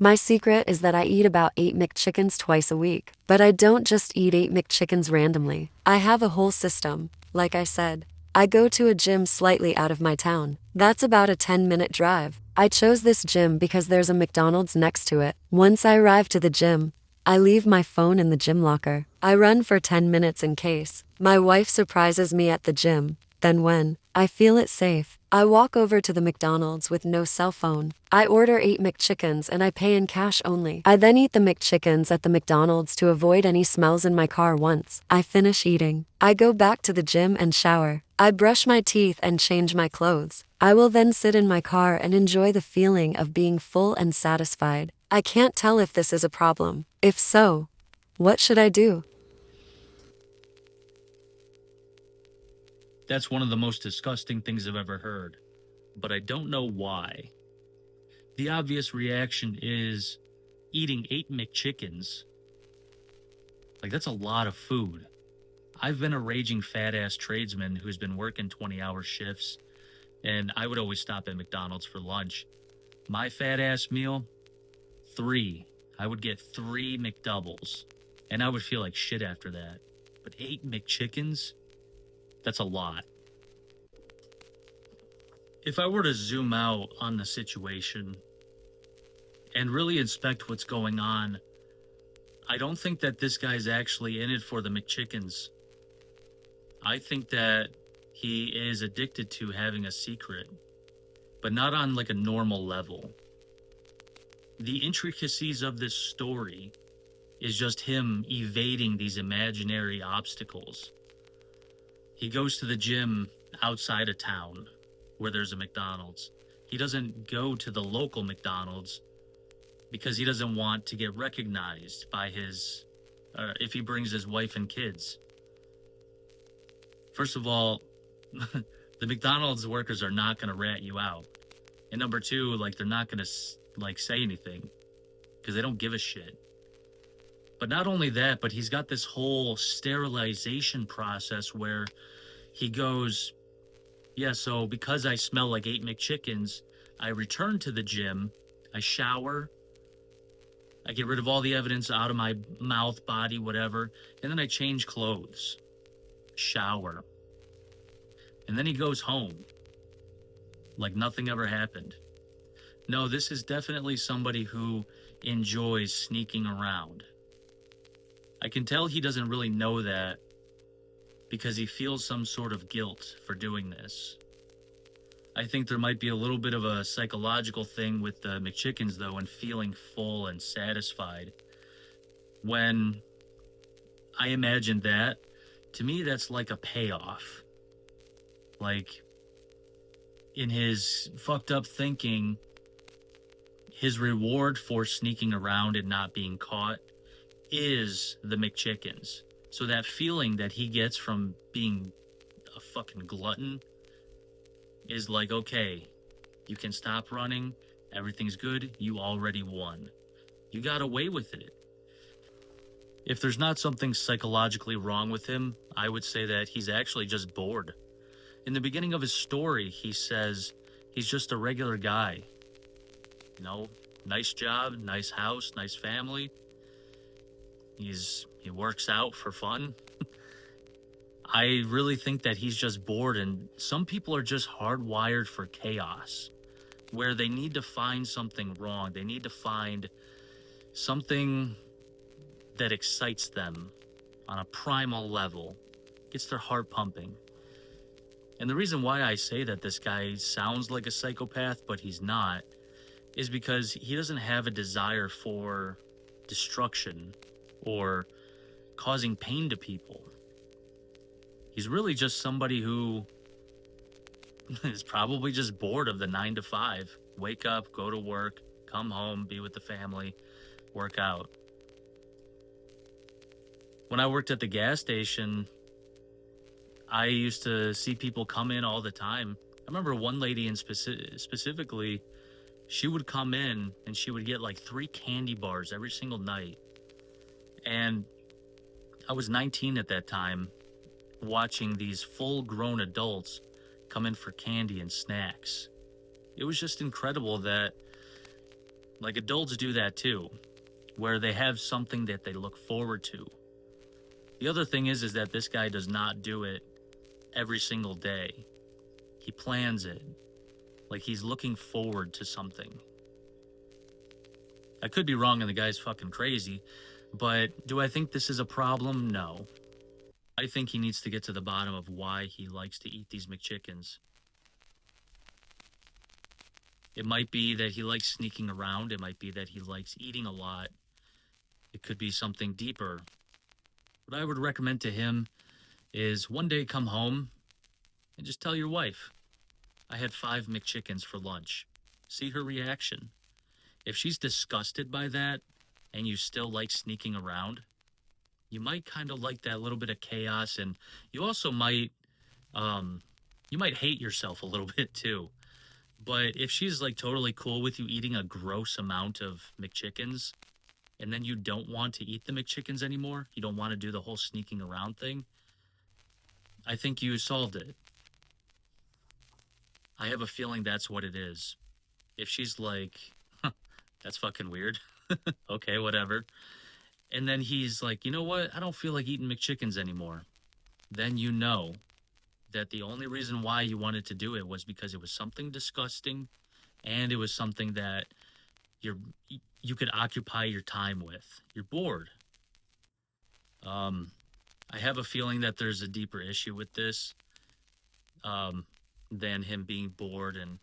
My secret is that I eat about 8 McChickens twice a week. But I don't just eat 8 McChickens randomly. I have a whole system. Like I said, I go to a gym slightly out of my town. That's about a 10-minute drive. I chose this gym because there's a McDonald's next to it. Once I arrive to the gym, I leave my phone in the gym locker. I run for 10 minutes in case. My wife surprises me at the gym. Then when I feel it safe, I walk over to the McDonald's with no cell phone. I order 8 McChickens and I pay in cash only. I then eat the McChickens at the McDonald's to avoid any smells in my car. Once I finish eating, I go back to the gym and shower. I brush my teeth and change my clothes. I will then sit in my car and enjoy the feeling of being full and satisfied. I can't tell if this is a problem. If so, what should I do? That's one of the most disgusting things I've ever heard, but I don't know why. The obvious reaction is eating 8 McChickens. Like, that's a lot of food. I've been a raging fat ass tradesman who's been working 20-hour shifts, and I would always stop at McDonald's for lunch. My fat ass meal, 3. I would get 3 McDoubles, and I would feel like shit after that. But 8 McChickens? That's a lot. If I were to zoom out on the situation and really inspect what's going on, I don't think that this guy's actually in it for the McChickens. I think that he is addicted to having a secret, but not on like a normal level. The intricacies of this story is just him evading these imaginary obstacles. He goes to the gym outside of town where there's a McDonald's. He doesn't go to the local McDonald's because he doesn't want to get recognized by if he brings his wife and kids. First of all, the McDonald's workers are not going to rat you out. And number two, like, they're not going to say anything because they don't give a shit. But not only that, but he's got this whole sterilization process where he goes, yeah, so because I smell like 8 McChickens, I return to the gym, I shower, I get rid of all the evidence out of my mouth, body, whatever, and then I change clothes, shower. And then he goes home like nothing ever happened. No, this is definitely somebody who enjoys sneaking around. I can tell he doesn't really know that because he feels some sort of guilt for doing this. I think there might be a little bit of a psychological thing with the McChickens, though, and feeling full and satisfied. When I imagine that, to me, that's like a payoff. Like, in his fucked up thinking, his reward for sneaking around and not being caught is the McChickens. So that feeling that he gets from being a fucking glutton is like, okay, you can stop running, everything's good, you already won. You got away with it. If there's not something psychologically wrong with him, I would say that he's actually just bored. In the beginning of his story, he says he's just a regular guy. You know, nice job, nice house, nice family. He works out for fun. I really think that he's just bored, and some people are just hardwired for chaos, where they need to find something wrong. They need to find something that excites them on a primal level, gets their heart pumping. And the reason why I say that this guy sounds like a psychopath, but he's not, is because he doesn't have a desire for destruction or causing pain to people. He's really just somebody who is probably just bored of the 9 to 5. Wake up, go to work, come home, be with the family, work out. When I worked at the gas station, I used to see people come in all the time. I remember one lady specifically, she would come in and she would get like 3 candy bars every single night. And I was 19 at that time, watching these full-grown adults come in for candy and snacks. It was just incredible that Like adults do that too, where they have something that they look forward to. The other thing is that this guy does not do it every single day. He plans it. Like he's looking forward to something. I could be wrong and the guy's fucking crazy, but do I think this is a problem? No. I think he needs to get to the bottom of why he likes to eat these McChickens. It might be that he likes sneaking around. It might be that he likes eating a lot. It could be something deeper. What I would recommend to him is one day come home and just tell your wife, I had 5 McChickens for lunch. See her reaction. If she's disgusted by that and you still like sneaking around, you might kind of like that little bit of chaos, and you also might you might hate yourself a little bit too. But if she's like totally cool with you eating a gross amount of McChickens and then you don't want to eat the McChickens anymore, you don't want to do the whole sneaking around thing, I think you solved it. I have a feeling that's what it is. If she's like, huh, that's fucking weird. Okay, whatever. And then he's like, you know what? I don't feel like eating McChickens anymore. Then you know that the only reason why you wanted to do it was because it was something disgusting and it was something that you're you could occupy your time with. You're bored. I have a feeling that there's a deeper issue with this than him being bored, and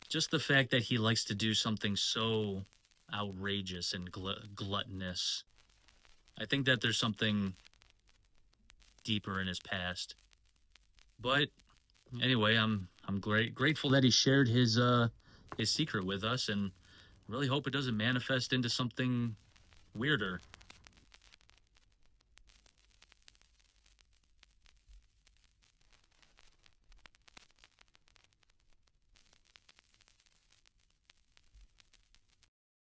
just the fact that he likes to do something so outrageous and gluttonous. I think that there's something deeper in his past. But anyway, I'm grateful that he shared his secret with us, and really hope it doesn't manifest into something weirder.